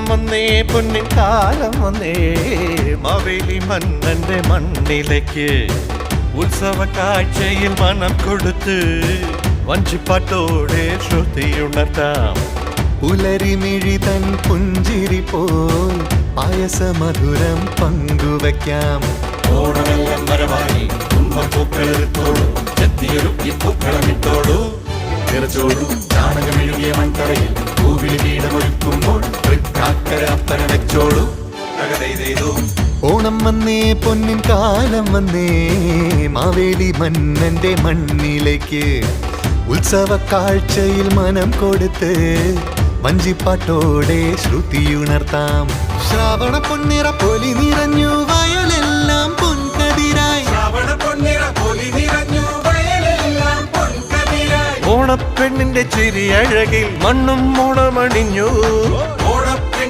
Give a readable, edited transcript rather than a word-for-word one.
വന്നേ പൊന്നിൻ കാലം വന്നേ മാവേലി മന്നന്റെ മണ്ണിലേക്ക് ഉത്സവ കാഴ്ചയിൽ മനം കൊടുത്ത് വഞ്ചിപ്പാട്ടോടെ ശ്രുതിയുണർത്താം പുലരിമിഴി തൻ പുഞ്ചിരി പോൽ പായസമധുരം പങ്കുവയ്ക്കാം ഓണമെല്ലാം വരവായി കുംഭപ്പൂക്കളെടുത്തോളൂ ചെത്തിയൊരുക്കി പൂക്കളമിട്ടോളൂ നിറച്ചോളൂ ചാണകമെഴുകിയ മൺതറയിൽ പൂവിളി വീടമൊരുക്കുമ്പോൾ തൃക്കാക്കര അപ്പന വെച്ചോളൂ തകതൈതോ ഓണം വന്നേ പൊന്നിൻ കാലം വന്നേ മാവേലി മന്നന്റെ മണ്ണിലേക്ക് ഉത്സവ കാഴ്ചയിൽ മനം കൊടുത്ത് വഞ്ചിപ്പാട്ടോടെ ശ്രുതിയുണർത്താം ശ്രാവണ പൊന്നിറ പൊലി നിറഞ്ഞു വയലെല്ലാം പൊൻകതിരായി ഓണപ്പെണ്ണിന്റെ ചിരി അഴകിൽ മണ്ണും ഓണമണിഞ്ഞു